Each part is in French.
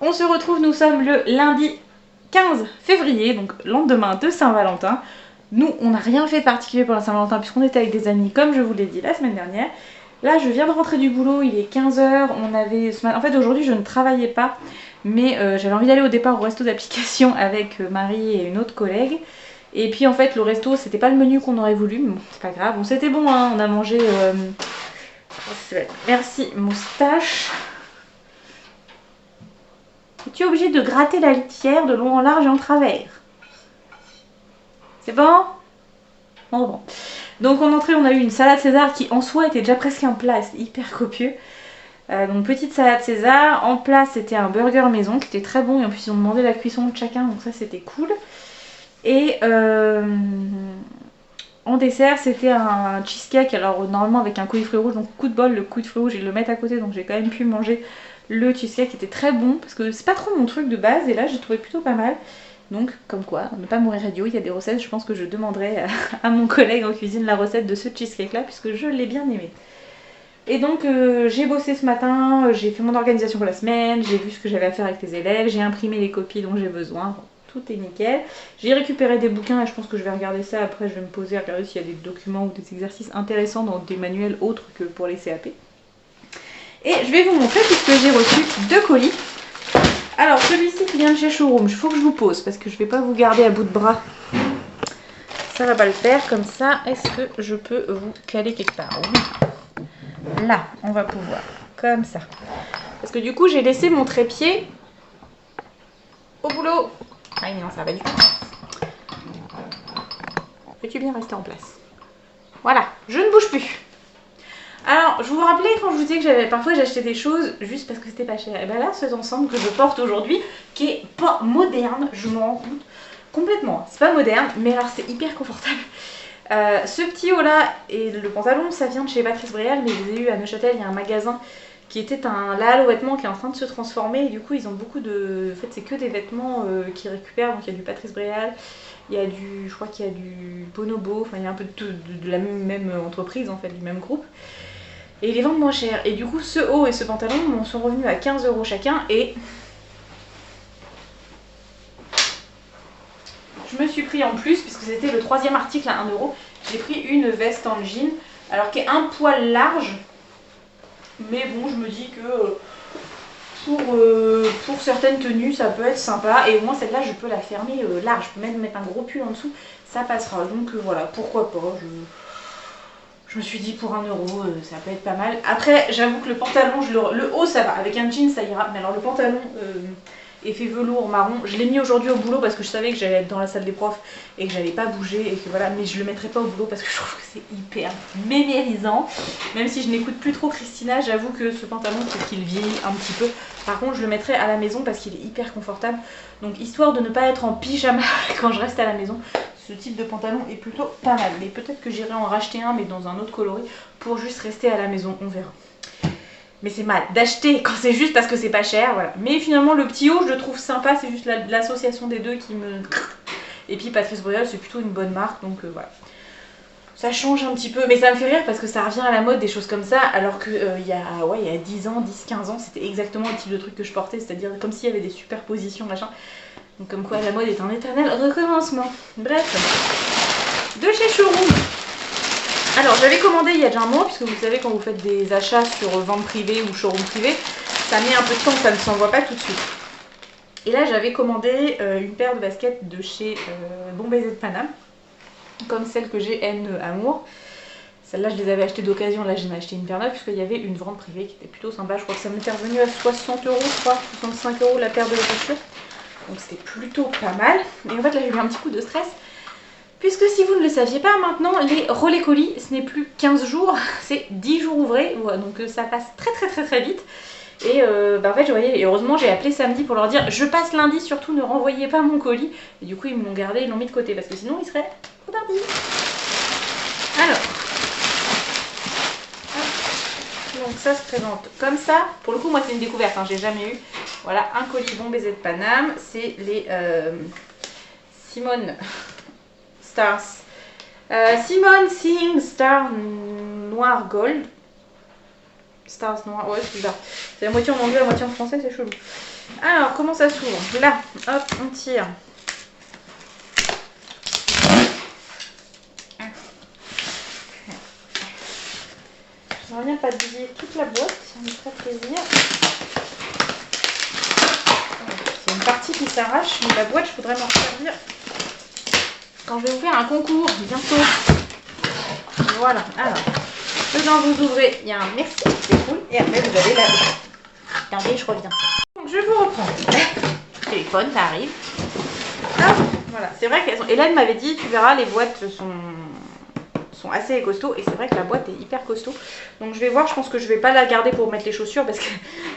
On se retrouve, nous sommes le lundi 15 février, donc lendemain de Saint-Valentin. Nous, on n'a rien fait de particulier pour la Saint-Valentin puisqu'on était avec des amis, comme je vous l'ai dit la semaine dernière. Là, je viens de rentrer du boulot, il est 15 h. En fait, aujourd'hui, je ne travaillais pas, mais j'avais envie d'aller au départ au resto d'application avec Marie et une autre collègue. Et puis, en fait, le resto, c'était pas le menu qu'on aurait voulu, mais bon, c'est pas grave. Bon, c'était bon, hein, on a mangé... Merci, moustache. Es-tu obligé de gratter la litière de long en large et en travers? C'est bon? Bon. Donc en entrée, on a eu une salade César qui en soi était déjà presque un plat, c'était hyper copieux. Donc petite salade César. En plat, c'était un burger maison qui était très bon et en plus ils ont demandé la cuisson de chacun, donc ça c'était cool. Et en dessert, c'était un cheesecake, alors normalement avec un coulis de fruits rouges, donc coup de bol, le coulis de fruits rouges, ils le mettent à côté, donc j'ai quand même pu manger le cheesecake qui était très bon, parce que c'est pas trop mon truc de base, et là j'ai trouvé plutôt pas mal. Donc comme quoi, ne pas mourir idiot, il y a des recettes, je pense que je demanderai à mon collègue en cuisine la recette de ce cheesecake là, puisque je l'ai bien aimé. Et donc j'ai bossé ce matin, j'ai fait mon organisation pour la semaine, j'ai vu ce que j'avais à faire avec les élèves, j'ai imprimé les copies dont j'ai besoin. Tout est nickel. J'ai récupéré des bouquins et je pense que je vais regarder ça. Après, je vais me poser à regarder s'il y a des documents ou des exercices intéressants dans des manuels autres que pour les CAP. Et je vais vous montrer puisque j'ai reçu 2 colis. Alors, celui-ci qui vient de chez Showroom, il faut que je vous pose parce que je ne vais pas vous garder à bout de bras. Ça va pas le faire comme ça. Est-ce que je peux vous caler quelque part? Oui. Là, on va pouvoir. Comme ça. Parce que du coup, j'ai laissé mon trépied au boulot. Ah non, ça va du tout. Peux-tu bien rester en place? Voilà, je ne bouge plus. Alors, je vous rappelais quand je vous disais que parfois j'achetais des choses juste parce que c'était pas cher. Et bien là, cet ensemble que je porte aujourd'hui, qui est pas moderne, je m'en rends compte complètement. C'est pas moderne, mais alors c'est hyper confortable. Ce petit haut là et le pantalon, ça vient de chez Patrice Bréal, mais je les ai eu à Neuchâtel, il y a un magasin qui était un La Halle aux vêtements qui est en train de se transformer et du coup ils ont beaucoup de... En fait c'est que des vêtements qu'ils récupèrent, donc il y a du Patrice Bréal, il y a du... je crois qu'il y a du Bonobo, enfin il y a un peu de la même entreprise en fait, du même groupe. Et ils les vendent moins cher. Et du coup ce haut et ce pantalon m'en sont revenus à 15 € chacun et... je me suis pris en plus, puisque c'était le 3e article à 1 €, j'ai pris une veste en jean, alors qui est un poil large. Mais bon, je me dis que pour certaines tenues, ça peut être sympa. Et au moins, celle-là, je peux la fermer large. Je peux même mettre un gros pull en dessous, ça passera. Donc voilà, pourquoi pas. Je me suis dit pour 1 €, ça peut être pas mal. Après, j'avoue que le pantalon, le haut, ça va. Avec un jean, ça ira. Mais alors le pantalon effet velours marron, je l'ai mis aujourd'hui au boulot parce que je savais que j'allais être dans la salle des profs et que j'allais pas bouger et que voilà, mais je le mettrai pas au boulot parce que je trouve que c'est hyper mémérisant. Même si je n'écoute plus trop Christina, j'avoue que ce pantalon, faut qu'il vieillit un petit peu. Par contre, je le mettrai à la maison parce qu'il est hyper confortable. Donc histoire de ne pas être en pyjama quand je reste à la maison, ce type de pantalon est plutôt pas mal. Mais peut-être que j'irai en racheter un mais dans un autre coloris pour juste rester à la maison, on verra. Mais c'est mal d'acheter quand c'est juste parce que c'est pas cher, voilà. Mais finalement le petit haut je le trouve sympa, c'est juste l'association des deux qui me... Et puis Patrice Bréal c'est plutôt une bonne marque, donc voilà. Ça change un petit peu, mais ça me fait rire parce que ça revient à la mode des choses comme ça, alors que il y a 10 ans, 10-15 ans, c'était exactement le type de truc que je portais, c'est-à-dire comme s'il y avait des superpositions, machin. Donc comme quoi la mode est un éternel recommencement. Bref, de chez Showroom. Alors j'avais commandé il y a déjà un mois, puisque vous savez quand vous faites des achats sur vente privée ou showroom privé, ça met un peu de temps, ça ne s'envoie pas tout de suite. Et là j'avais commandé une paire de baskets de chez Bon Baiser de Paname, comme celle que j'ai N Amour. Celle-là je les avais achetées d'occasion, là j'en ai acheté une paire neuve, puisqu'il y avait une vente privée qui était plutôt sympa. Je crois que ça m'était revenu à 60 €, je crois, 65 € la paire de chaussures. Donc c'était plutôt pas mal. Et en fait là j'ai eu un petit coup de stress. Puisque si vous ne le saviez pas, maintenant les relais colis, ce n'est plus 15 jours, c'est 10 jours ouvrés, voilà, donc ça passe très vite. Et en fait, je voyais, et heureusement j'ai appelé samedi pour leur dire je passe lundi, surtout ne renvoyez pas mon colis. Et du coup ils me l'ont gardé, ils l'ont mis de côté parce que sinon il serait trop tardi. Alors, donc ça se présente comme ça. Pour le coup moi c'est une découverte, hein, j'ai jamais eu. Voilà, un colis Bon Baiser de Paname, c'est les Simone... Stars. Simone Singh Star Noir Gold. Stars noir, ouais c'est bizarre. C'est la moitié en anglais, la moitié en français, c'est chelou. Alors comment ça s'ouvre? Là, hop, on tire. Je reviens pas d'oublier toute la boîte, ça me ferait plaisir. C'est une partie qui s'arrache, mais la boîte je voudrais m'en servir quand je vais vous faire un concours bientôt. Voilà, alors, dedans vous ouvrez, il y a un merci, c'est cool, et après vous avez la... Attendez, je reviens. Donc je vous reprends. Téléphone, ça arrive. Hop, voilà, c'est vrai qu'elles sont... Hélène m'avait dit, tu verras, les boîtes sont assez costauds, et c'est vrai que la boîte est hyper costaud. Donc je vais voir, je pense que je vais pas la garder pour mettre les chaussures parce que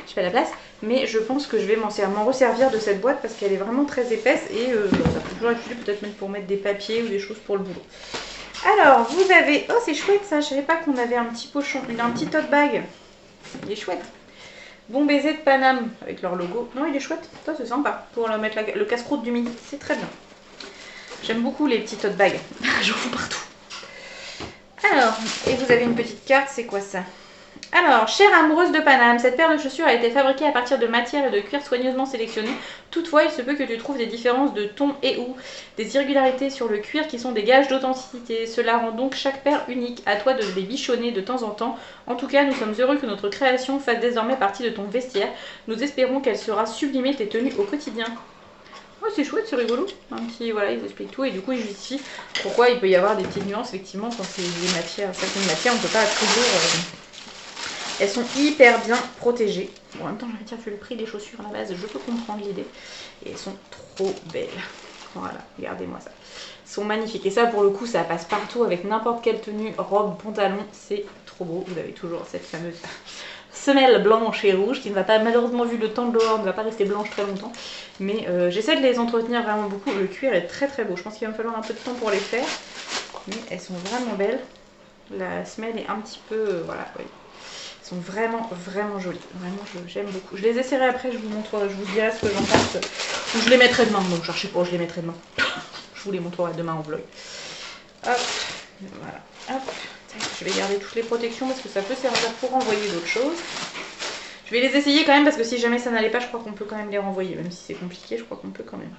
j'ai pas la place, mais je pense que je vais m'en resservir de cette boîte parce qu'elle est vraiment très épaisse et ça peut toujours être utile peut-être même pour mettre des papiers ou des choses pour le boulot. Alors vous avez, oh c'est chouette ça, je savais pas qu'on avait un petit pochon, il a un petit tote bag, il est chouette. Bon baiser de Paname avec leur logo, non il est chouette, ça c'est sympa pour mettre le casse-croûte du midi, c'est très bien. J'aime beaucoup les petits tote bags, j'en fous partout. Alors, et vous avez une petite carte, c'est quoi ça? Alors, chère amoureuse de Paname, cette paire de chaussures a été fabriquée à partir de matière et de cuir soigneusement sélectionnés. Toutefois, il se peut que tu trouves des différences de ton et ou des irrégularités sur le cuir qui sont des gages d'authenticité. Cela rend donc chaque paire unique. À toi de les bichonner de temps en temps. En tout cas, nous sommes heureux que notre création fasse désormais partie de ton vestiaire. Nous espérons qu'elle sera sublimée tes tenues au quotidien. Oh, c'est chouette, c'est rigolo. Un petit, voilà, ils expliquent tout et du coup ils justifient pourquoi il peut y avoir des petites nuances effectivement quand c'est des matières, certaines matières on ne peut pas toujours. Elles sont hyper bien protégées. Bon, en même temps j'ai envie de dire que le prix des chaussures à la base, je peux comprendre l'idée. Et elles sont trop belles. Voilà, regardez-moi ça. Elles sont magnifiques. Et ça pour le coup ça passe partout avec n'importe quelle tenue, robe, pantalon. C'est trop beau. Vous avez toujours cette fameuse semelle blanche et rouge qui ne va pas, malheureusement vu le temps de dehors, ne va pas rester blanche très longtemps. Mais j'essaie de les entretenir vraiment beaucoup. Le cuir est très très beau. Je pense qu'il va me falloir un peu de temps pour les faire. Mais elles sont vraiment belles. La semelle est un petit peu... voilà, oui. Elles sont vraiment vraiment jolies. Vraiment, j'aime beaucoup. Je les essaierai après, je vous montre, je vous dirai ce que j'en pense. Ou je les mettrai demain. Non, cherchez pas, je les mettrai demain. Je vous les montrerai demain en vlog. Hop, voilà. Hop. Je vais garder toutes les protections parce que ça peut servir pour envoyer d'autres choses. Je vais les essayer quand même parce que si jamais ça n'allait pas, je crois qu'on peut quand même les renvoyer. Même si c'est compliqué, je crois qu'on peut quand même.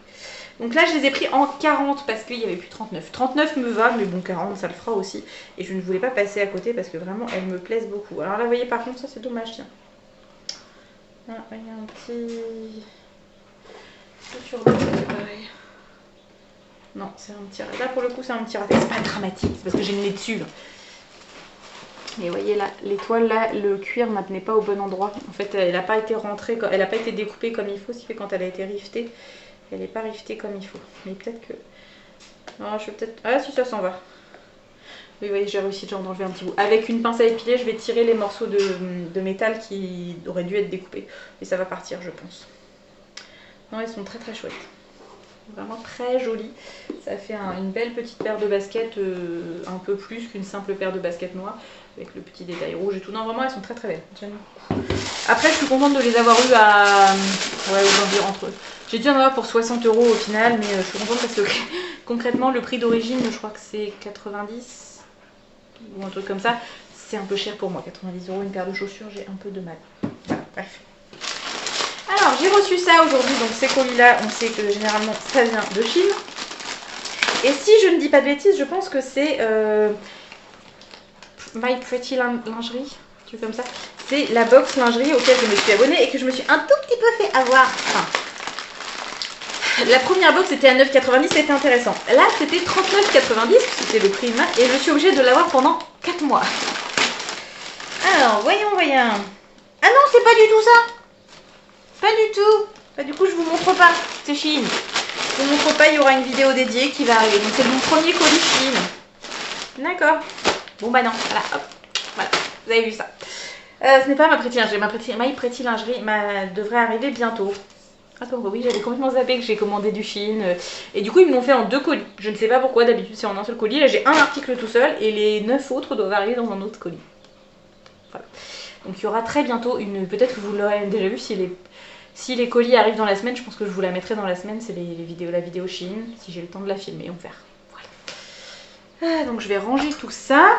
Donc là, je les ai pris en 40 parce qu'il n'y avait plus 39. 39 me va, mais bon, 40 ça le fera aussi. Et je ne voulais pas passer à côté parce que vraiment, elles me plaisent beaucoup. Alors là, vous voyez, par contre, ça c'est dommage, tiens. Là, il y a un petit... Sur le c'est pareil. Non, c'est un petit... Là, pour le coup, c'est un petit raté. C'est pas dramatique, c'est parce que j'ai le nez dessus. Là. Mais vous voyez là, l'étoile là, le cuir n'attenait pas au bon endroit. En fait, elle n'a pas été rentrée, elle n'a pas été découpée comme il faut, ce qui fait quand elle a été rivetée, elle n'est pas rivetée comme il faut. Mais peut-être que... Non, je vais peut-être... Ah si, ça s'en va. Oui, vous voyez, j'ai réussi déjà d'enlever un petit bout. Avec une pince à épiler, je vais tirer les morceaux de métal qui auraient dû être découpés. Et ça va partir, je pense. Non, elles sont très très chouettes. Vraiment très jolies. Ça fait une belle petite paire de baskets, un peu plus qu'une simple paire de baskets noires. Avec le petit détail rouge et tout. Non, vraiment, elles sont très très belles. J'aime beaucoup. Après, je suis contente de les avoir eues à... Ouais, aux environs entre eux. J'ai dû en avoir pour 60 € au final, mais je suis contente parce que concrètement, le prix d'origine, je crois que c'est 90 ou un truc comme ça. C'est un peu cher pour moi. 90 € une paire de chaussures, j'ai un peu de mal. Voilà, bref. Alors, j'ai reçu ça aujourd'hui. Donc, ces colis-là, on sait que généralement, ça vient de Chine. Et si je ne dis pas de bêtises, je pense que c'est... My Pretty Lingerie, un truc comme ça. C'est la box lingerie auquel je me suis abonnée et que je me suis un tout petit peu fait avoir. Enfin, la première box était à 9,90, c'était intéressant. Là, c'était 39,90, c'était le prix max, et je suis obligée de l'avoir pendant 4 mois. Alors, voyons. Ah non, c'est pas du tout ça. Pas du tout. Bah, du coup, je vous montre pas. C'est Chine. Je vous montre pas, il y aura une vidéo dédiée qui va arriver. Donc, c'est mon premier colis Chine. D'accord. Bon bah non, voilà, hop, voilà, vous avez vu ça. Ce n'est pas ma Pretty Lingerie, My Pretty Lingerie devrait arriver bientôt. Attends, oui, j'avais complètement zappé que j'ai commandé du Chine. Et du coup, ils me l'ont fait en 2 colis. Je ne sais pas pourquoi, d'habitude c'est en un seul colis. Là, j'ai un article tout seul et les 9 autres doivent arriver dans un autre colis. Voilà. Donc il y aura très bientôt une... Peut-être que vous l'aurez déjà vu, si les colis arrivent dans la semaine, je pense que je vous la mettrai dans la semaine. C'est la vidéo Chine, si j'ai le temps de la filmer, on va faire. Donc je vais ranger tout ça.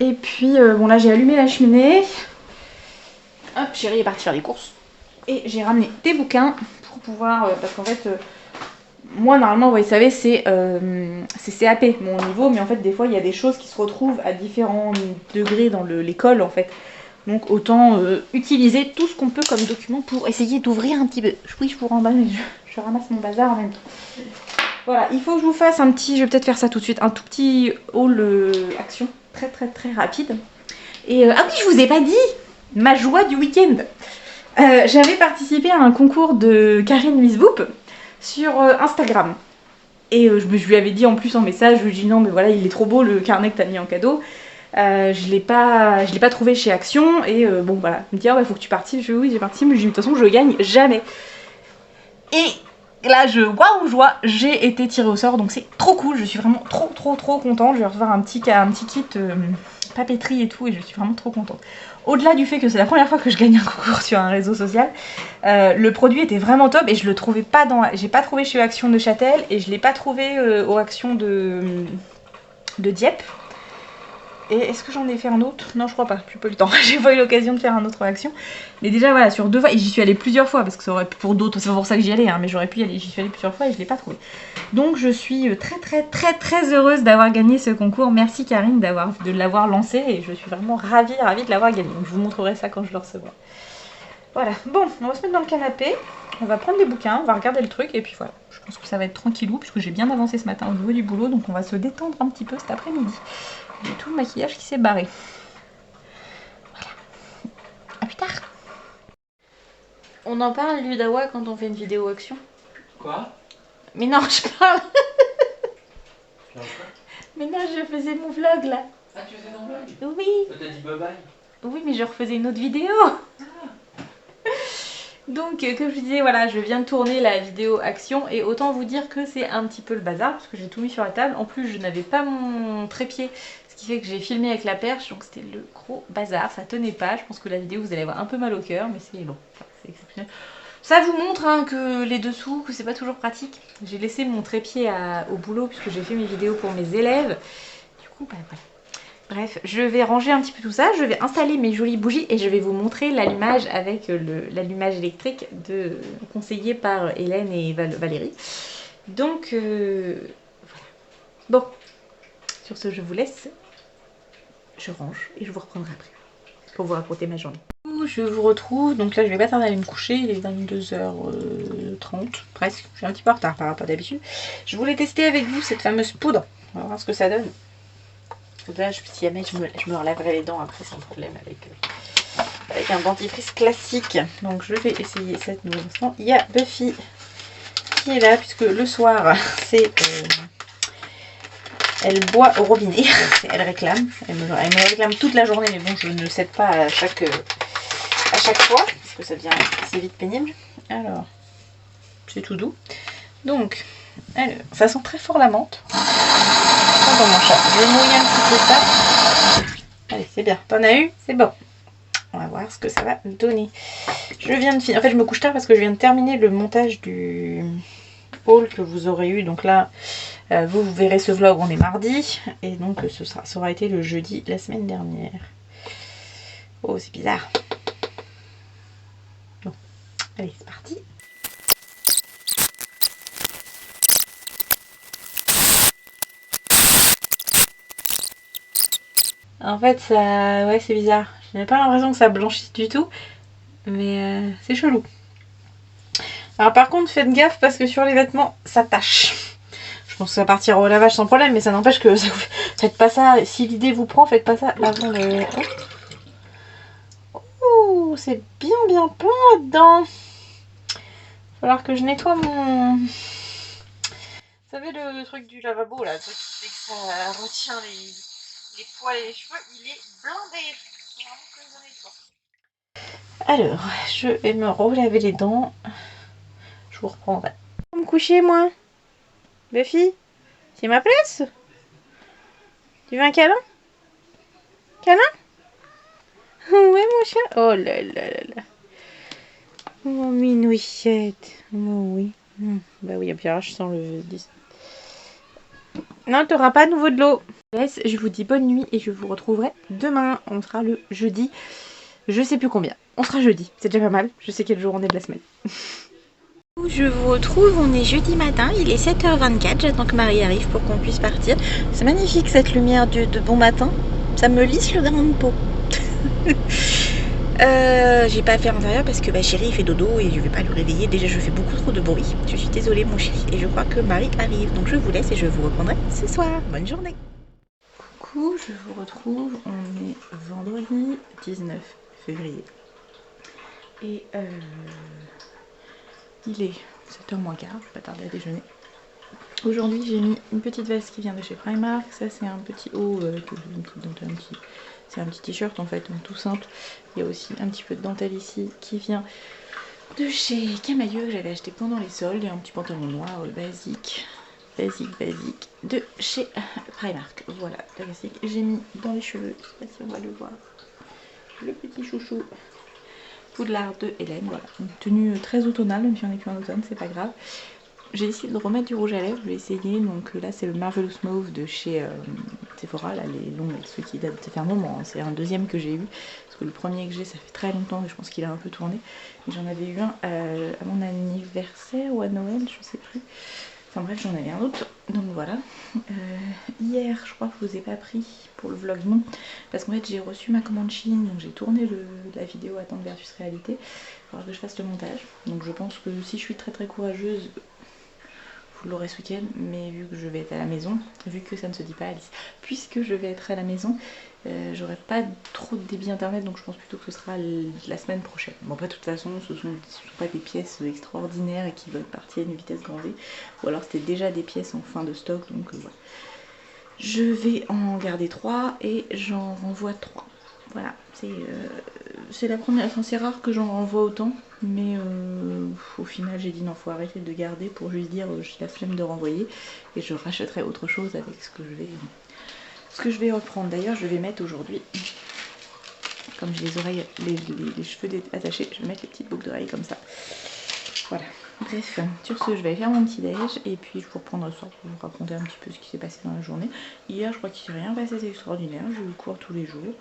Et puis bon là j'ai allumé la cheminée. Hop, chérie est partie faire des courses. Et j'ai ramené des bouquins pour pouvoir... parce qu'en fait, moi normalement, vous savez, c'est CAP, mon niveau. Mais en fait, des fois, il y a des choses qui se retrouvent à différents degrés dans l'école, en fait. Donc autant utiliser tout ce qu'on peut comme document pour essayer d'ouvrir un petit peu. Oui, je vous remballe, je ramasse mon bazar en même temps. Voilà, il faut que je vous fasse un petit... Je vais peut-être faire ça tout de suite. Un tout petit haul action. Très, très, très rapide. Et ah oui, je vous ai pas dit ma joie du week-end. J'avais participé à un concours de Karine Wisboop sur Instagram. Et je lui avais dit en plus en message, je lui ai dit non mais voilà il est trop beau le carnet que t'as mis en cadeau. Je l'ai pas trouvé chez Action et bon voilà, il me dit ah bah faut que tu participes. Je lui ai dit oui j'ai participé mais de toute façon je gagne jamais. Et là waouh joie, j'ai été tirée au sort donc c'est trop cool, je suis vraiment trop contente. Je vais recevoir un petit kit papeterie et tout et je suis vraiment trop contente. Au-delà du fait que c'est la première fois que je gagne un concours sur un réseau social, le produit était vraiment top et je le trouvais pas dans... J'ai pas trouvé chez Action de Châtel et je l'ai pas trouvé aux Actions de Dieppe. Et est-ce que j'en ai fait un autre? Non, je crois pas, plus peu le temps. J'ai pas eu l'occasion de faire un autre Action. Mais déjà, voilà, sur 2 fois, et j'y suis allée plusieurs fois parce que ça aurait pu pour d'autres, c'est pas pour ça que j'y allais, hein, mais j'aurais pu y aller. J'y suis allée plusieurs fois et je l'ai pas trouvé. Donc, je suis très heureuse d'avoir gagné ce concours. Merci Karine de l'avoir lancé et je suis vraiment ravie de l'avoir gagné. Donc, je vous montrerai ça quand je le recevrai. Voilà, bon, on va se mettre dans le canapé. On va prendre les bouquins, on va regarder le truc et puis voilà. Je pense que ça va être tranquillou puisque j'ai bien avancé ce matin au niveau du boulot. Donc, on va se détendre un petit peu cet après-midi. J'ai tout le maquillage qui s'est barré. Voilà. À plus tard. On en parle, Ludawa, quand on fait une vidéo action? Quoi? Mais non, je parle. Mais non, je faisais mon vlog là. Ah, tu faisais ton vlog? Oui. T'as dit bye bye? Oui, mais je refaisais une autre vidéo. Donc, comme je disais, voilà, je viens de tourner la vidéo action et autant vous dire que c'est un petit peu le bazar parce que j'ai tout mis sur la table. En plus, je n'avais pas mon trépied, ce qui fait que j'ai filmé avec la perche, donc c'était le gros bazar. Ça tenait pas. Je pense que la vidéo, vous allez avoir un peu mal au cœur, mais c'est bon, c'est exceptionnel. Ça vous montre hein, que les dessous, que c'est pas toujours pratique. J'ai laissé mon trépied au boulot puisque j'ai fait mes vidéos pour mes élèves. Du coup, bah voilà. Bref, je vais ranger un petit peu tout ça, je vais installer mes jolies bougies et je vais vous montrer l'allumage avec l'allumage électrique conseillé par Hélène et Valérie. Donc, voilà. Bon, sur ce, je vous laisse. Je range et je vous reprendrai après pour vous raconter ma journée. Je vous retrouve, donc là je vais pas tarder à aller me coucher, il est 22h30 presque, je suis un petit peu en retard par rapport à d'habitude. Je voulais tester avec vous cette fameuse poudre, on va voir ce que ça donne. Là, si jamais je me relaverai les dents après sans problème avec un dentifrice classique. Donc je vais essayer cette nouvelle façon. Il y a Buffy qui est là puisque le soir c'est elle boit au robinet. Elle réclame. Elle me réclame toute la journée, mais bon je ne cède pas à chaque fois parce que ça devient assez vite pénible. Alors c'est tout doux. Donc alors, ça sent très fort la menthe. Dans mon chat. Je vais mouiller un petit peu ça. Allez, c'est bien. T'en as eu? C'est bon. On va voir ce que ça va donner. Je viens de finir. En fait, je me couche tard parce que je viens de terminer le montage du haul que vous aurez eu. Donc là, vous verrez ce vlog. On est mardi. Et donc, ça aura été le jeudi la semaine dernière. Oh, c'est bizarre. Bon. Allez, c'est parti. En fait, ça, ouais, c'est bizarre. Je n'ai pas l'impression que ça blanchisse du tout, mais c'est chelou. Alors par contre, faites gaffe parce que sur les vêtements, ça tâche. Je pense que ça partira au lavage sans problème, mais ça n'empêche que faites pas ça. Si l'idée vous prend, faites pas ça avant le. Oh, c'est bien plein là-dedans. Il va falloir que je nettoie mon. Vous savez le truc du lavabo là, le truc qui fait que ça retient les poils et les cheveux, il est blindé. Alors, je vais me relaver les dents. Je vous reprendrai. Je vais me coucher moi. Buffy, c'est ma place. Tu veux un câlin? Câlin? Ouais mon chat. Oh là là là là. Mon minouillette. Oh oui. Bah oui, et puis alors je sens le 10. Non, t'auras pas à nouveau de l'eau. Je vous dis bonne nuit et je vous retrouverai demain. On sera le jeudi. Je sais plus combien. On sera jeudi. C'est déjà pas mal. Je sais quel jour on est de la semaine. Je vous retrouve, on est jeudi matin, il est 7h24, j'attends que Marie arrive pour qu'on puisse partir. C'est magnifique cette lumière de bon matin, ça me lisse le grain de peau. J'ai pas fait à l'intérieur parce que chéri il fait dodo et je vais pas le réveiller, déjà je fais beaucoup trop de bruit. Je suis désolée mon chéri et je crois que Marie arrive, donc je vous laisse et je vous reprendrai ce soir. Bonne journée. Coucou, je vous retrouve, on est vendredi 19 février et il est 7h moins quart, je vais pas tarder à déjeuner. Aujourd'hui j'ai mis une petite veste qui vient de chez Primark, ça c'est un petit haut avec une petite dentelle, c'est un petit t-shirt en fait, tout simple. Il y a aussi un petit peu de dentelle ici qui vient de chez Camailleux que j'avais acheté pendant les soldes, et un petit pantalon noir basique de chez Primark. Voilà, classique. J'ai mis dans les cheveux, je sais pas si on va le voir, le petit chouchou Poudlard de Hélène, voilà, une tenue très automnale, même si on n'est plus en automne, c'est pas grave. J'ai décidé de remettre du rouge à lèvres, je vais essayer, donc là c'est le Marvelous Mauve de chez Sephora, là les longs, ceux qui datent, ça fait un moment, hein. C'est un deuxième que j'ai eu, parce que le premier que j'ai ça fait très longtemps et je pense qu'il a un peu tourné. J'en avais eu un à mon anniversaire ou à Noël, je sais plus. Enfin bref, j'en avais un autre, donc voilà. Hier, je crois que je vous ai pas pris pour le vlog, non, parce qu'en fait j'ai reçu ma commande Chine, donc j'ai tourné la vidéo Attente versus réalité. Il faudra que je fasse le montage, donc je pense que si je suis très courageuse, vous l'aurez ce week-end, mais vu que je vais être à la maison, vu que ça ne se dit pas Alice, puisque je vais être à la maison, j'aurai pas trop de débit internet, donc je pense plutôt que ce sera la semaine prochaine. Bon après de toute façon ce sont pas des pièces extraordinaires et qui veulent partir à une vitesse grand V, ou alors c'était déjà des pièces en fin de stock, donc voilà. Je vais en garder 3 et j'en renvoie 3. Voilà, c'est la première, enfin, c'est rare que j'en renvoie autant, mais au final j'ai dit non, faut arrêter de garder pour juste dire j'ai la flemme de renvoyer et je rachèterai autre chose avec ce que je vais reprendre. D'ailleurs je vais mettre aujourd'hui, comme j'ai les oreilles, les cheveux attachés, je vais mettre les petites boucles d'oreilles comme ça. Voilà. Bref, sur ce, je vais faire mon petit déj et puis je vous reprendrai le soir pour vous raconter un petit peu ce qui s'est passé dans la journée. Hier, je crois qu'il s'est rien passé d'extraordinaire, j'ai eu cours tous les jours,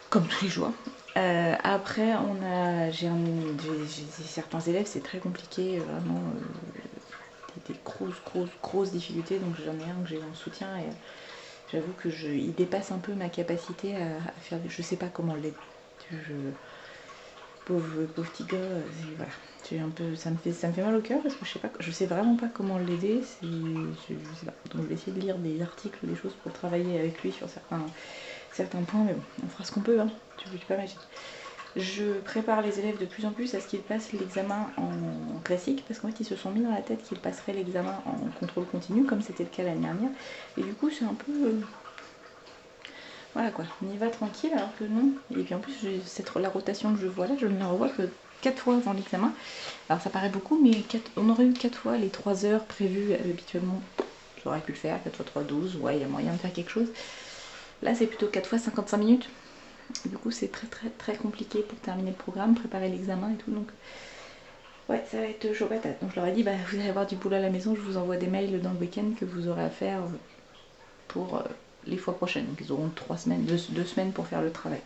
comme tous les jours. Après, j'ai certains élèves, c'est très compliqué, vraiment des grosses difficultés, donc j'en ai un que j'ai en soutien et j'avoue que il dépasse un peu ma capacité à faire, je sais pas comment l'aider. Pauvre petit gars, voilà. Ça me fait mal au cœur parce que je sais vraiment pas comment l'aider. Je sais pas. Donc je vais essayer de lire des articles ou des choses pour travailler avec lui sur certains points, mais bon, on fera ce qu'on peut, hein. Tu peux pas magique. Je prépare les élèves de plus en plus à ce qu'ils passent l'examen en classique, parce qu'en fait ils se sont mis dans la tête qu'ils passeraient l'examen en contrôle continu, comme c'était le cas l'année dernière. Et du coup c'est un peu... voilà quoi, on y va tranquille alors que non. Et puis en plus, la rotation que je vois là, je ne la revois que 4 fois avant l'examen. Alors ça paraît beaucoup, mais on aurait eu 4 fois les 3 heures prévues habituellement. J'aurais pu le faire, 4 fois 3, 12. Ouais, il y a moyen de faire quelque chose. Là, c'est plutôt 4 fois 55 minutes. Du coup, c'est très compliqué pour terminer le programme, préparer l'examen et tout. Donc, ouais, ça va être chaud patate. Donc, je leur ai dit, vous allez avoir du boulot à la maison. Je vous envoie des mails dans le week-end que vous aurez à faire pour... les fois prochaines, donc ils auront 2 semaines pour faire le travail.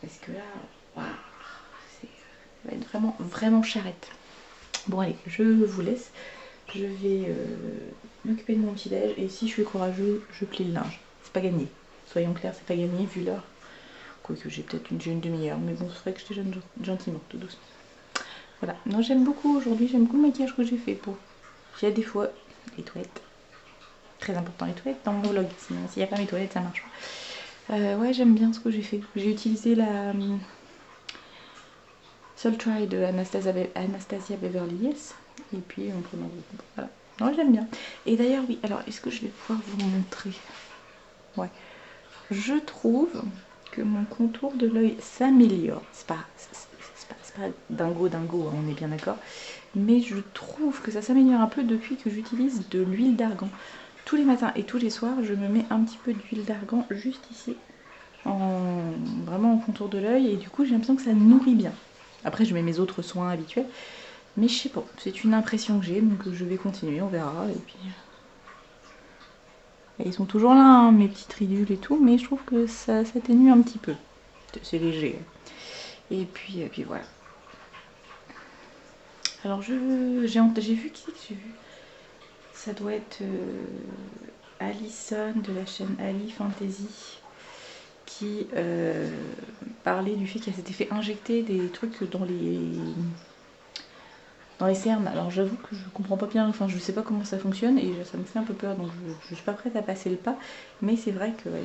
Parce que là, waouh, ça va être vraiment charrette. Bon allez, je vous laisse. Je vais m'occuper de mon petit déj et si je suis courageux, je plie le linge. C'est pas gagné. Soyons clairs, c'est pas gagné vu l'heure. Quoique j'ai peut-être une demi-heure, mais bon, c'est vrai que je déjeune gentiment, tout doucement. Voilà, non j'aime beaucoup aujourd'hui, j'aime beaucoup le maquillage que j'ai fait pour. Il y a des fois les toilettes. Très important les toilettes dans mon vlog, sinon s'il n'y a pas mes toilettes ça marche pas. Ouais j'aime bien ce que j'ai fait. J'ai utilisé la Soul Try de Anastasia Beverly Hills et puis on prend voilà. Ouais j'aime bien. Et d'ailleurs oui, alors est-ce que je vais pouvoir vous montrer? Ouais. Je trouve que mon contour de l'œil s'améliore. C'est pas dingo, hein, on est bien d'accord. Mais je trouve que ça s'améliore un peu depuis que j'utilise de l'huile d'argan. Tous les matins et tous les soirs, je me mets un petit peu d'huile d'argan juste ici, vraiment en contour de l'œil, et du coup j'ai l'impression que ça nourrit bien. Après je mets mes autres soins habituels, mais je sais pas, c'est une impression que j'ai, donc je vais continuer, on verra, Ils sont toujours là, hein, mes petites ridules et tout, mais je trouve que ça s'atténue un petit peu. C'est léger. Et puis voilà. Alors j'ai vu qui c'est que j'ai vu. Ça doit être Alison de la chaîne Ali Fantasy qui parlait du fait qu'elle s'était fait injecter des trucs dans les cernes. Alors j'avoue que je comprends pas bien, enfin je sais pas comment ça fonctionne et ça me fait un peu peur, donc je suis pas prête à passer le pas, mais c'est vrai que ouais,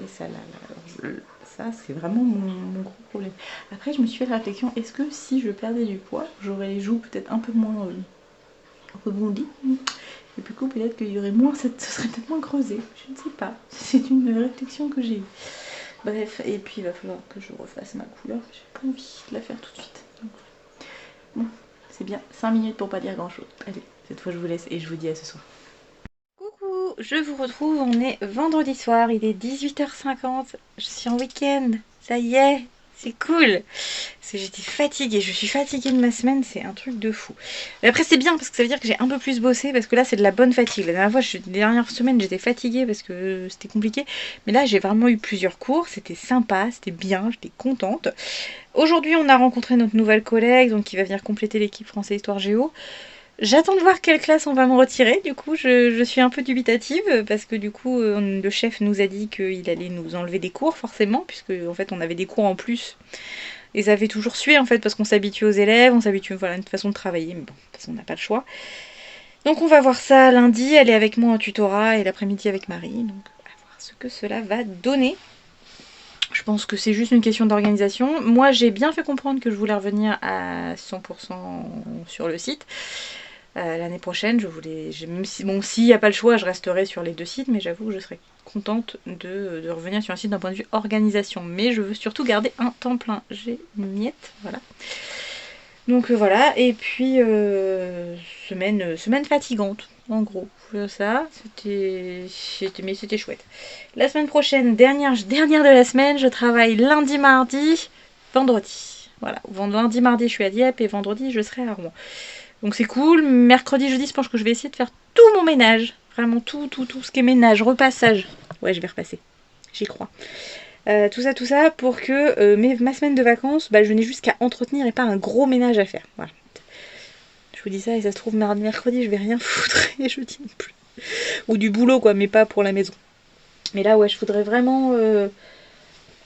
ça c'est vraiment mon gros problème. Après je me suis fait la réflexion, est-ce que si je perdais du poids, j'aurais les joues peut-être un peu moins rebondies, et du coup peut-être qu'il y aurait moins, ce serait peut-être moins creusé, je ne sais pas, c'est une réflexion que j'ai eue. Bref, et puis il va falloir que je refasse ma couleur, j'ai pas envie de la faire tout de suite. Donc, bon. C'est bien, 5 minutes pour pas dire grand chose. Allez, cette fois je vous laisse et je vous dis à ce soir. Coucou, je vous retrouve, on est vendredi soir, il est 18h50, je suis en week-end, ça y est, c'est cool. Parce que j'étais fatiguée, je suis fatiguée de ma semaine, c'est un truc de fou. Mais après c'est bien parce que ça veut dire que j'ai un peu plus bossé, parce que là c'est de la bonne fatigue. La dernière fois, les dernières semaines j'étais fatiguée parce que c'était compliqué, mais là j'ai vraiment eu plusieurs cours, c'était sympa, c'était bien, j'étais contente. Aujourd'hui on a rencontré notre nouvelle collègue, donc qui va venir compléter l'équipe français histoire géo. J'attends de voir quelle classe on va me retirer, du coup je suis un peu dubitative parce que du coup le chef nous a dit qu'il allait nous enlever des cours forcément, puisque en fait on avait des cours en plus et ça fait toujours suer en fait parce qu'on s'habitue aux élèves, on s'habitue voilà, à une façon de travailler, mais bon, de toute façon on n'a pas le choix. Donc on va voir ça lundi, elle est avec moi en tutorat et l'après-midi avec Marie, donc on va voir ce que cela va donner. Je pense que c'est juste une question d'organisation. Moi j'ai bien fait comprendre que je voulais revenir à 100% sur le site. L'année prochaine, même si, bon, s'il n'y a pas le choix, je resterai sur les 2 sites, mais j'avoue que je serais contente de revenir sur un site d'un point de vue organisation. Mais je veux surtout garder un temps plein. J'ai une miette, voilà. Donc voilà, et puis semaine fatigante, en gros. Ça, mais c'était chouette. La semaine prochaine, dernière de la semaine, je travaille lundi, mardi, vendredi. Voilà, lundi, mardi, je suis à Dieppe et vendredi, je serai à Rouen. Donc c'est cool. Mercredi, jeudi, je pense que je vais essayer de faire tout mon ménage. Vraiment tout ce qui est ménage, repassage. Ouais, je vais repasser. J'y crois. Tout ça pour que ma semaine de vacances, je n'ai juste qu'à entretenir et pas un gros ménage à faire. Voilà. Je vous dis ça et ça se trouve mardi, mercredi, je vais rien foutre et je dis plus. Ou du boulot quoi, mais pas pour la maison. Mais là ouais, je voudrais vraiment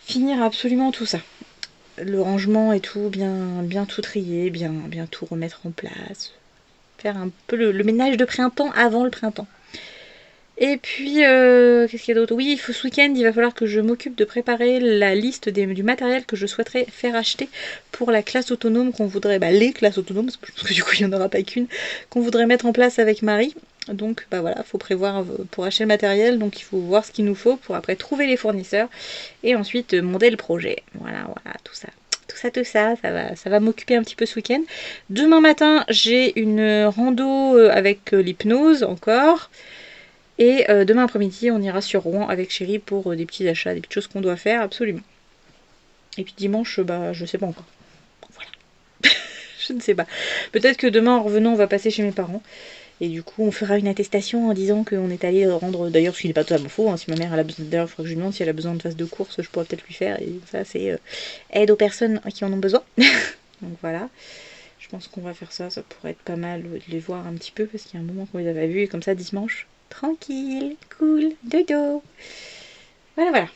finir absolument tout ça. Le rangement et tout, bien tout trier, bien tout remettre en place. Faire un peu le ménage de printemps avant le printemps. Et puis, qu'est-ce qu'il y a d'autre? Oui, ce week-end, il va falloir que je m'occupe de préparer la liste du matériel que je souhaiterais faire acheter pour la classe autonome qu'on voudrait, les classes autonomes, parce que je pense que du coup, il n'y en aura pas qu'une, qu'on voudrait mettre en place avec Marie. Donc, voilà, il faut prévoir pour acheter le matériel, donc il faut voir ce qu'il nous faut pour après trouver les fournisseurs et ensuite monter le projet. Voilà, tout ça. Ça va m'occuper un petit peu ce week-end. Demain matin, j'ai une rando avec l'hypnose encore. Et demain après-midi, on ira sur Rouen avec Chéri pour des petits achats, des petites choses qu'on doit faire, absolument. Et puis dimanche, je sais pas encore. Voilà. Je ne sais pas. Peut-être que demain, en revenant, on va passer chez mes parents. Et du coup, on fera une attestation en disant qu'on est allé rendre... D'ailleurs, ce qui n'est pas totalement faux. Hein, si ma mère a besoin... D'ailleurs, il faudra que je lui demande si elle a besoin de face de course, je pourrais peut-être lui faire. Et ça, c'est aide aux personnes qui en ont besoin. Donc voilà. Je pense qu'on va faire ça. Ça pourrait être pas mal de les voir un petit peu. Parce qu'il y a un moment qu'on les avait vus. Et comme ça, dimanche, tranquille, cool, dodo. Voilà.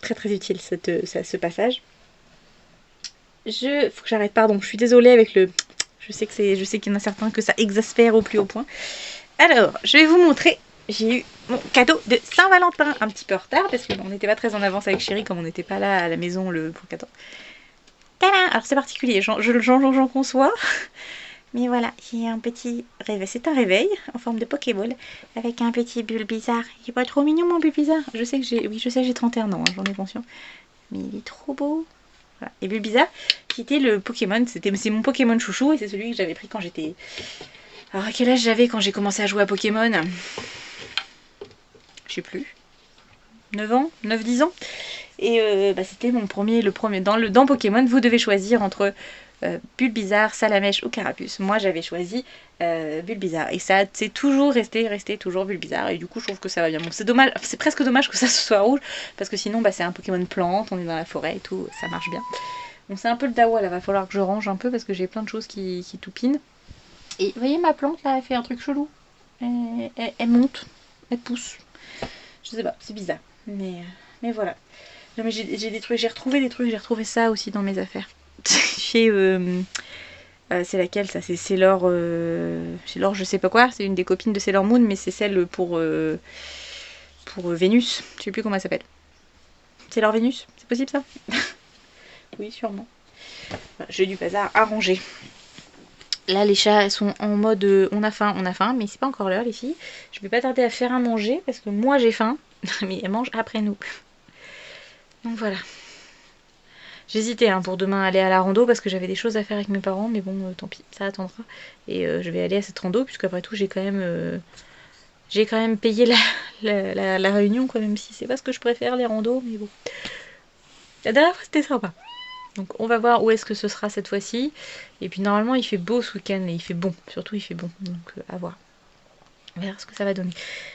Très très utile ce passage. Faut que j'arrête, pardon. Je suis désolée avec le... Je sais qu'il y en a certains que ça exaspère au plus haut point. Alors, je vais vous montrer. J'ai eu mon cadeau de Saint-Valentin. Un petit peu en retard parce qu'on n'était pas très en avance avec Chéri comme on n'était pas là à la maison pour 14. Tadam! Alors c'est particulier, j'en conçois. Mais voilà, j'ai un petit réveil. C'est un réveil en forme de Pokéball avec un petit bulle bizarre. Il est pas trop mignon mon bulle bizarre. Je sais que j'ai 31 ans, hein, j'en ai conscience. Mais il est trop beau. Voilà. Et Bulbizarre, qui était le Pokémon, c'est mon Pokémon chouchou et c'est celui que j'avais pris quand j'étais... Alors à quel âge j'avais quand j'ai commencé à jouer à Pokémon? Je sais plus. 9 ans 9-10 ans. Et c'était le premier. Dans Pokémon, vous devez choisir entre Bulbizarre, Salamèche ou Carapuce. Moi j'avais choisi Bulbizarre et ça c'est toujours resté toujours Bulbizarre et du coup je trouve que ça va bien. Bon c'est dommage, c'est presque dommage que ça soit rouge parce que sinon bah, c'est un Pokémon plante, on est dans la forêt et tout, ça marche bien. Bon c'est un peu le dawa là, va falloir que je range un peu parce que j'ai plein de choses qui toupinent. Et vous voyez ma plante là, elle fait un truc chelou. Elle monte, elle pousse. Je sais pas, c'est bizarre. Mais voilà. Non mais j'ai retrouvé des trucs, j'ai retrouvé ça aussi dans mes affaires. Chez c'est laquelle ça? C'est Sailor Sailor je sais pas quoi, c'est une des copines de Sailor Moon mais c'est celle pour Vénus, je sais plus comment elle s'appelle. Sailor Vénus, c'est possible ça? Oui, sûrement. Enfin, j'ai du bazar à ranger. Là les chats sont en mode on a faim, mais c'est pas encore l'heure les filles. Je vais pas tarder à faire à manger parce que moi j'ai faim, mais elles mangent après nous. Donc voilà. J'hésitais hein, pour demain aller à la rando parce que j'avais des choses à faire avec mes parents, mais bon, tant pis, ça attendra. Et je vais aller à cette rando, puisqu'après tout, j'ai quand même payé la réunion, quoi, même si c'est pas ce que je préfère, les randos, mais bon. La dernière fois, c'était sympa. Donc on va voir où est-ce que ce sera cette fois-ci. Et puis normalement, il fait beau ce week-end, et il fait bon, surtout il fait bon, donc à voir. On verra ce que ça va donner.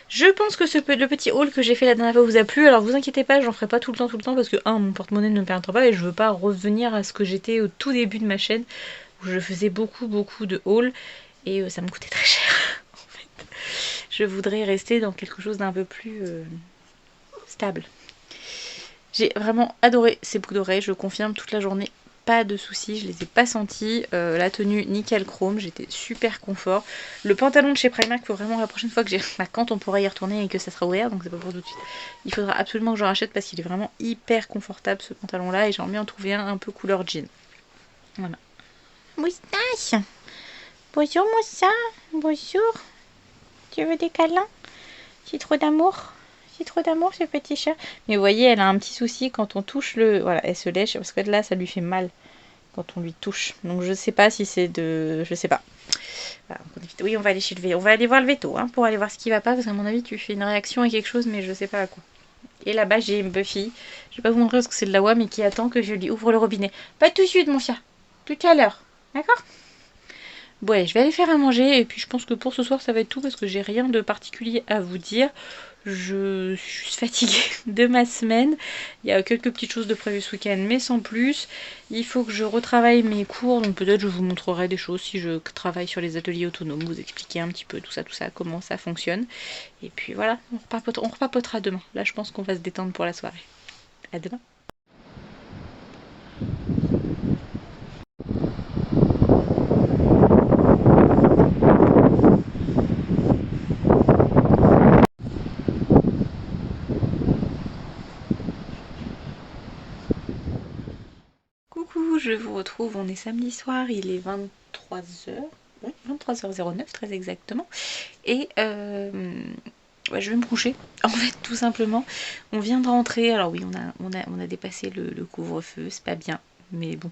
Je pense que le petit haul que j'ai fait la dernière fois vous a plu. Alors vous inquiétez pas, j'en ferai pas tout le temps parce que mon porte-monnaie ne me permettra pas et je veux pas revenir à ce que j'étais au tout début de ma chaîne où je faisais beaucoup de hauls et ça me coûtait très cher en fait. Je voudrais rester dans quelque chose d'un peu plus stable. J'ai vraiment adoré ces boucles d'oreilles, je confirme toute la journée. Pas de soucis, je les ai pas sentis. La tenue nickel chrome, j'étais super confort. Le pantalon de chez Primark, faut vraiment la prochaine fois que quand on pourra y retourner et que ça sera ouvert, donc c'est pas pour tout de suite. Il faudra absolument que je rachète parce qu'il est vraiment hyper confortable ce pantalon là et j'ai envie d'en trouver un peu couleur jean. Voilà. Moustache. Bonjour Moussa. Bonjour. Tu veux des câlins? J'ai trop d'amour. C'est trop d'amour ce petit chat. Mais vous voyez, elle a un petit souci quand on touche le... Voilà, elle se lèche parce que là, ça lui fait mal quand on lui touche. Donc je sais pas si c'est de... Je sais pas. Voilà, oui, on va aller chez le véto. On va aller voir le veto hein, pour aller voir ce qui va pas. Parce qu'à mon avis, tu fais une réaction à quelque chose, mais je sais pas à quoi. Et là-bas, j'ai Buffy. Je vais pas vous montrer parce que c'est de la WA, mais qui attend que je lui ouvre le robinet. Pas tout de suite, mon chat. Tout à l'heure. D'accord? Ouais, je vais aller faire à manger et puis je pense que pour ce soir ça va être tout parce que j'ai rien de particulier à vous dire. Je suis fatiguée de ma semaine. Il y a quelques petites choses de prévues ce week-end mais sans plus. Il faut que je retravaille mes cours donc peut-être je vous montrerai des choses si je travaille sur les ateliers autonomes, vous expliquer un petit peu tout ça, comment ça fonctionne. Et puis voilà, on repapotera demain. Là je pense qu'on va se détendre pour la soirée. À demain. Coucou, je vous retrouve, on est samedi soir, il est 23h, oui, 23h09 très exactement, et je vais me coucher, en fait tout simplement, on vient de rentrer, alors oui on a dépassé le couvre-feu, c'est pas bien, mais bon,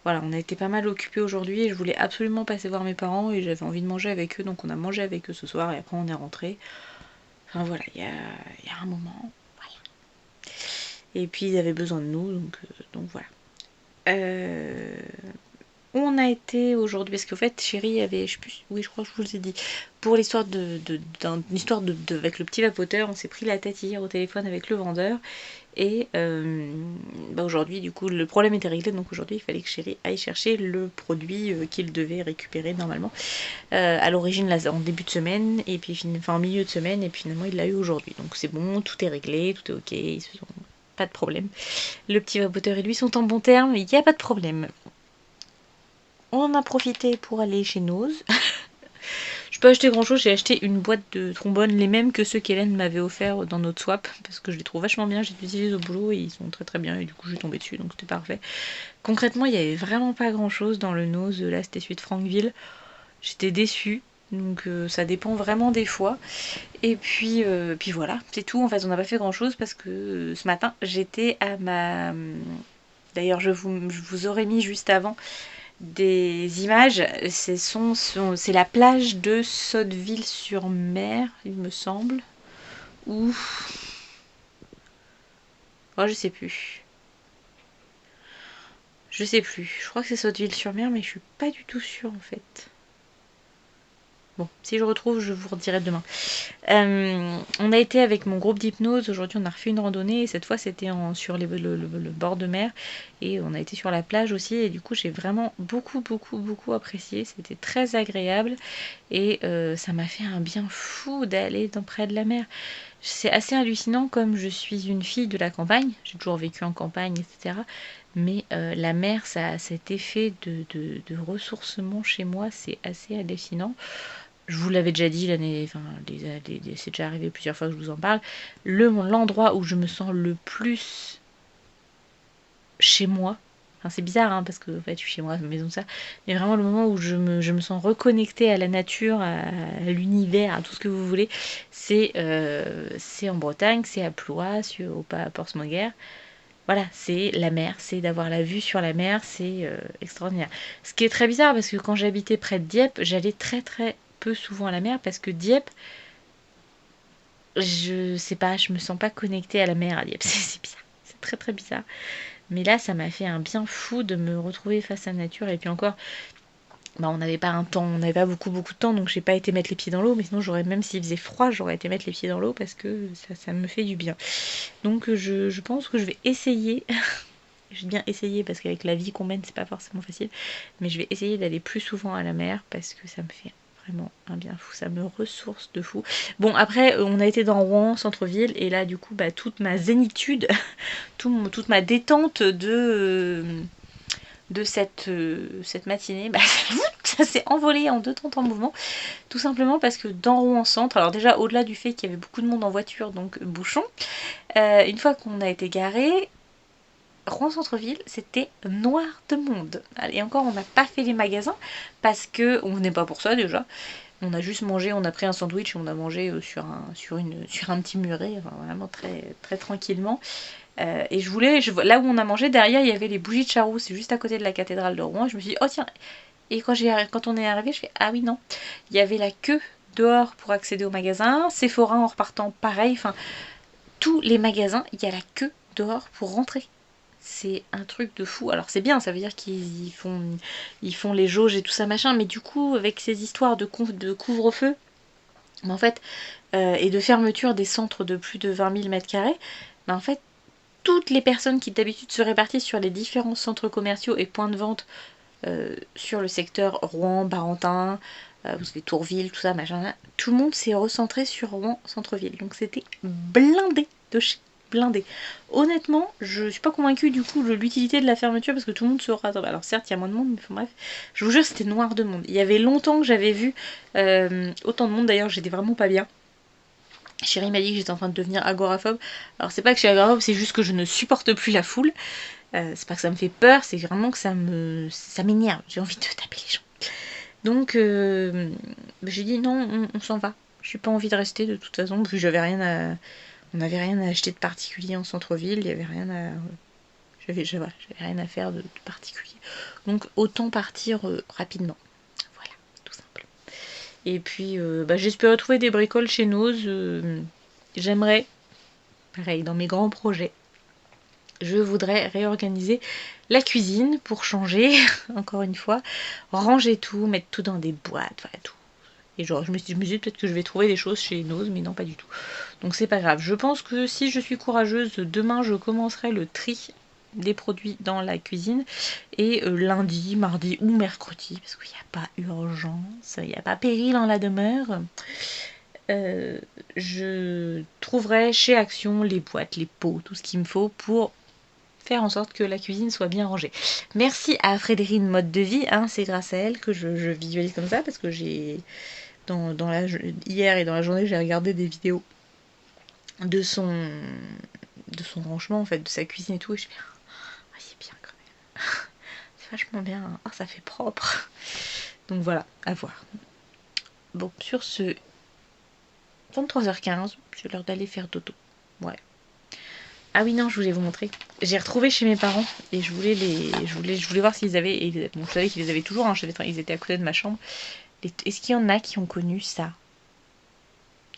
voilà, on a été pas mal occupés aujourd'hui et je voulais absolument passer voir mes parents et j'avais envie de manger avec eux, donc on a mangé avec eux ce soir et après on est rentré, enfin voilà, il y a un moment, voilà, et puis ils avaient besoin de nous, donc voilà. On a été aujourd'hui, parce qu'en fait Chérie avait, je sais plus, oui je crois que je vous ai dit, pour l'histoire avec le petit vapoteur, on s'est pris la tête hier au téléphone avec le vendeur, et aujourd'hui du coup le problème était réglé, donc aujourd'hui il fallait que Chérie aille chercher le produit qu'il devait récupérer normalement à l'origine là, en début de semaine, et puis en milieu de semaine, et puis finalement il l'a eu aujourd'hui, donc c'est bon, tout est réglé, tout est ok, ils se sont... Pas de problème. Le petit vapoteur et lui sont en bon terme, il n'y a pas de problème. On en a profité pour aller chez Nose. Je peux acheter grand chose, j'ai acheté une boîte de trombones, les mêmes que ceux qu'Hélène m'avait offert dans notre swap, parce que je les trouve vachement bien, j'ai utilisé au boulot et ils sont très très bien, et du coup je suis tombée dessus, donc c'était parfait. Concrètement, il n'y avait vraiment pas grand chose dans le Nose, là c'était celui de Frankville. J'étais déçue, donc ça dépend vraiment des fois. Et puis voilà, c'est tout, en fait on n'a pas fait grand chose parce que ce matin j'étais à ma... D'ailleurs je vous aurais mis juste avant des images, c'est la plage de Sotteville-sur-Mer, il me semble, ou... Oh, je sais plus. Je sais plus. Je crois que c'est Sotteville-sur-Mer, mais je suis pas du tout sûre en fait. Bon, si je retrouve, je vous redirai demain. On a été avec mon groupe d'hypnose. Aujourd'hui, on a refait une randonnée. Et cette fois, c'était sur le bord de mer. Et on a été sur la plage aussi. Et du coup, j'ai vraiment beaucoup apprécié. C'était très agréable. Et ça m'a fait un bien fou d'aller près de la mer. C'est assez hallucinant comme je suis une fille de la campagne. J'ai toujours vécu en campagne, etc. Mais la mer, ça a cet effet de ressourcement chez moi. C'est assez hallucinant. Je vous l'avais déjà dit c'est déjà arrivé plusieurs fois que je vous en parle. L'endroit où je me sens le plus chez moi, enfin c'est bizarre hein, parce que en fait, je suis chez moi, à ma maison, ça, mais vraiment le moment où je me sens reconnectée à la nature, à l'univers, à tout ce que vous voulez, c'est en Bretagne, c'est à Ploie, à Portsmouth. Voilà, c'est la mer, c'est d'avoir la vue sur la mer, c'est extraordinaire. Ce qui est très bizarre parce que quand j'habitais près de Dieppe, j'allais très peu souvent à la mer parce que Dieppe, je sais pas, je me sens pas connectée à la mer à Dieppe. C'est bizarre, c'est très bizarre. Mais là, ça m'a fait un bien fou de me retrouver face à la nature. Et puis encore, bah, on n'avait pas beaucoup de temps, donc j'ai pas été mettre les pieds dans l'eau. Mais sinon, même s'il faisait froid, j'aurais été mettre les pieds dans l'eau parce que ça me fait du bien. Donc je pense que je vais essayer. Je vais bien essayer parce qu'avec la vie qu'on mène, c'est pas forcément facile. Mais je vais essayer d'aller plus souvent à la mer parce que ça me fait vraiment un bien fou. Ça me ressource de fou. Bon, après, on a été dans Rouen, centre-ville. Et là, du coup, bah, toute ma zénitude, toute ma détente de cette matinée, bah, ça s'est envolé en 2 temps en mouvement. Tout simplement parce que dans Rouen centre, alors déjà au-delà du fait qu'il y avait beaucoup de monde en voiture, donc bouchon, une fois qu'on a été garé, Rouen centre-ville, c'était noir de monde. Et encore, on n'a pas fait les magasins parce que on venait pas pour ça déjà. On a juste mangé, on a pris un sandwich et on a mangé sur un petit muret, enfin, vraiment très tranquillement. Et là où on a mangé, derrière il y avait les bougies de Charroux, c'est juste à côté de la cathédrale de Rouen. Je me suis dit, oh tiens, et quand on est arrivé, je fais, ah oui non, il y avait la queue dehors pour accéder au magasin, Sephora en repartant pareil, enfin tous les magasins, il y a la queue dehors pour rentrer. C'est un truc de fou. Alors c'est bien, ça veut dire qu'ils font les jauges et tout ça machin, mais du coup avec ces histoires de couvre-feu, en fait, et de fermeture des centres de plus de 20 000 m², en fait toutes les personnes qui d'habitude se répartissent sur les différents centres commerciaux et points de vente sur le secteur Rouen, Barentin, les Tourville, tout ça, machin, tout le monde s'est recentré sur Rouen centre-ville. Donc c'était blindé de chez blindé. Honnêtement, je suis pas convaincue du coup de l'utilité de la fermeture parce que tout le monde se rattrape. Alors certes, il y a moins de monde, mais enfin, bref, je vous jure, c'était noir de monde. Il y avait longtemps que j'avais vu autant de monde. D'ailleurs, j'étais vraiment pas bien. Chérie m'a dit que j'étais en train de devenir agoraphobe. Alors c'est pas que je suis agoraphobe, c'est juste que je ne supporte plus la foule. C'est pas que ça me fait peur, c'est vraiment que ça m'énerve. J'ai envie de taper les gens. Donc j'ai dit non, on s'en va. J'ai pas envie de rester de toute façon, puis on n'avait rien à acheter de particulier en centre-ville, il y avait rien à. J'avais rien à faire de particulier. Donc autant partir rapidement. Voilà, tout simplement. Et puis j'espère trouver des bricoles chez Nose. J'aimerais, pareil, dans mes grands projets, je voudrais réorganiser la cuisine pour changer, encore une fois, ranger tout, mettre tout dans des boîtes, voilà tout. Et genre, je me suis dit peut-être que je vais trouver des choses chez Nose, mais non, pas du tout. Donc c'est pas grave. Je pense que si je suis courageuse, demain je commencerai le tri des produits dans la cuisine. Et lundi, mardi ou mercredi, parce qu'il n'y a pas urgence, il n'y a pas péril en la demeure, je trouverai chez Action les boîtes, les pots, tout ce qu'il me faut pour faire en sorte que la cuisine soit bien rangée. Merci à Frédéric Mode de Vie, hein, c'est grâce à elle que je visualise comme ça, parce que j'ai hier et dans la journée j'ai regardé des vidéos de son rangement, en fait, de sa cuisine et tout, et je me suis dit, oh, c'est bien quand même. C'est vachement bien, hein. Oh, ça fait propre. Donc voilà, à voir. Bon, sur ce 23h15, c'est l'heure d'aller faire dodo. Ouais. Ah oui, non, je voulais vous montrer. J'ai retrouvé chez mes parents et je voulais voir s'ils avaient. Et bon, je savais qu'ils les avaient toujours, hein, ils étaient à côté de ma chambre. Est-ce qu'il y en a qui ont connu ça?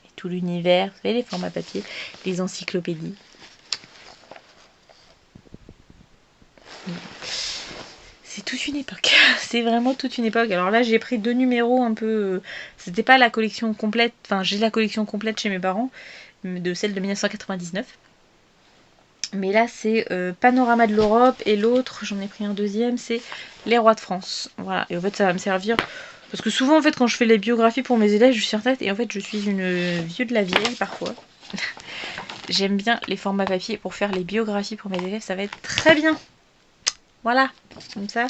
Et tout l'univers, vous savez, les formats papier, les encyclopédies. toute une époque. C'est vraiment toute une époque. Alors là, j'ai pris 2 numéros un peu... C'était pas la collection complète. Enfin, j'ai la collection complète chez mes parents, de celle de 1999. Mais là, c'est Panorama de l'Europe. Et l'autre, j'en ai pris un deuxième, c'est Les Rois de France. Voilà. Et en fait, ça va me servir... Parce que souvent, en fait, quand je fais les biographies pour mes élèves, je suis en tête. Et en fait, je suis une vieux de la vieille, parfois. J'aime bien les formats papier pour faire les biographies pour mes élèves. Ça va être très bien. Voilà, comme ça,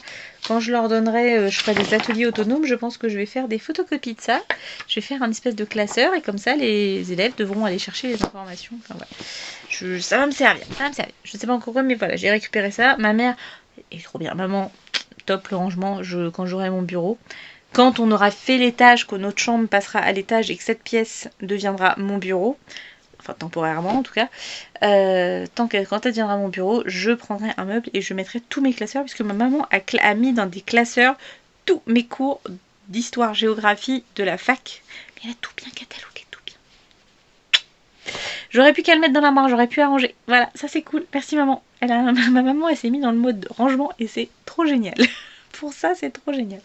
quand je leur donnerai, je ferai des ateliers autonomes, je pense que je vais faire des photocopies de ça. Je vais faire un espèce de classeur et comme ça, les élèves devront aller chercher les informations. Enfin, voilà. Ça va me servir, ça va me servir. Je sais pas encore quoi, mais voilà, j'ai récupéré ça. Ma mère est trop bien. Maman, top le rangement quand j'aurai mon bureau. Quand on aura fait l'étage, que notre chambre passera à l'étage et que cette pièce deviendra mon bureau, enfin temporairement en tout cas, quand elle deviendra mon bureau, je prendrai un meuble et je mettrai tous mes classeurs, puisque ma maman a mis dans des classeurs tous mes cours d'histoire, géographie de la fac. Mais elle a tout bien catalogué, tout bien. J'aurais pu qu'à le mettre dans l'armoire, j'aurais pu arranger. Voilà, ça c'est cool. Merci maman. Ma maman, elle s'est mise dans le mode rangement et c'est trop génial. Pour ça, c'est trop génial.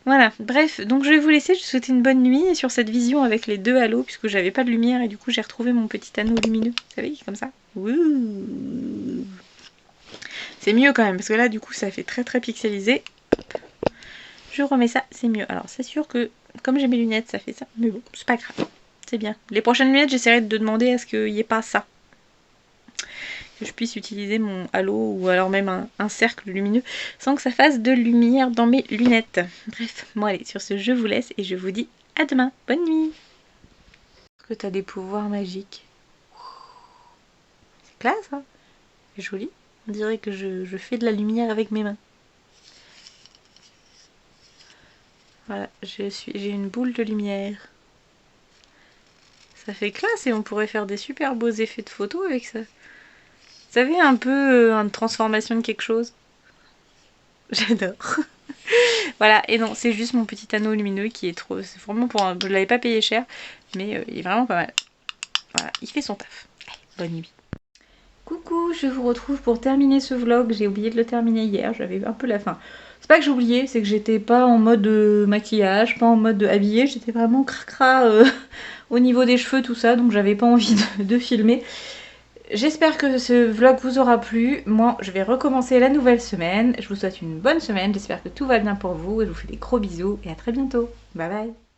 Voilà, bref, donc je vais vous laisser, je vous souhaite une bonne nuit sur cette vision avec les 2 halos, puisque j'avais pas de lumière et du coup j'ai retrouvé mon petit anneau lumineux, vous savez, comme ça. Ouh. C'est mieux quand même, parce que là du coup ça fait très très pixelisé. Je remets ça, c'est mieux. Alors c'est sûr que comme j'ai mes lunettes ça fait ça, mais bon, c'est pas grave, c'est bien. Les prochaines lunettes j'essaierai de demander à ce qu'il n'y ait pas ça. Que je puisse utiliser mon halo ou alors même un cercle lumineux sans que ça fasse de lumière dans mes lunettes. Bref, bon allez, sur ce je vous laisse et je vous dis à demain. Bonne nuit. Est-ce que t'as des pouvoirs magiques? C'est classe hein. C'est joli. On dirait que je fais de la lumière avec mes mains. Voilà, j'ai une boule de lumière. Ça fait classe et on pourrait faire des super beaux effets de photo avec ça. Vous savez, un peu une transformation de quelque chose. J'adore. Voilà, et non, c'est juste mon petit anneau lumineux qui est trop... C'est vraiment pour un... Je l'avais pas payé cher, mais il est vraiment pas mal. Voilà, il fait son taf. Allez, bonne nuit. Coucou, je vous retrouve pour terminer ce vlog. J'ai oublié de le terminer hier, j'avais un peu la faim. C'est pas que j'ai oublié, c'est que j'étais pas en mode maquillage, pas en mode habillée. J'étais vraiment cracra au niveau des cheveux, tout ça, donc j'avais pas envie de filmer. J'espère que ce vlog vous aura plu. Moi, je vais recommencer la nouvelle semaine. Je vous souhaite une bonne semaine. J'espère que tout va bien pour vous. Et je vous fais des gros bisous et à très bientôt. Bye bye.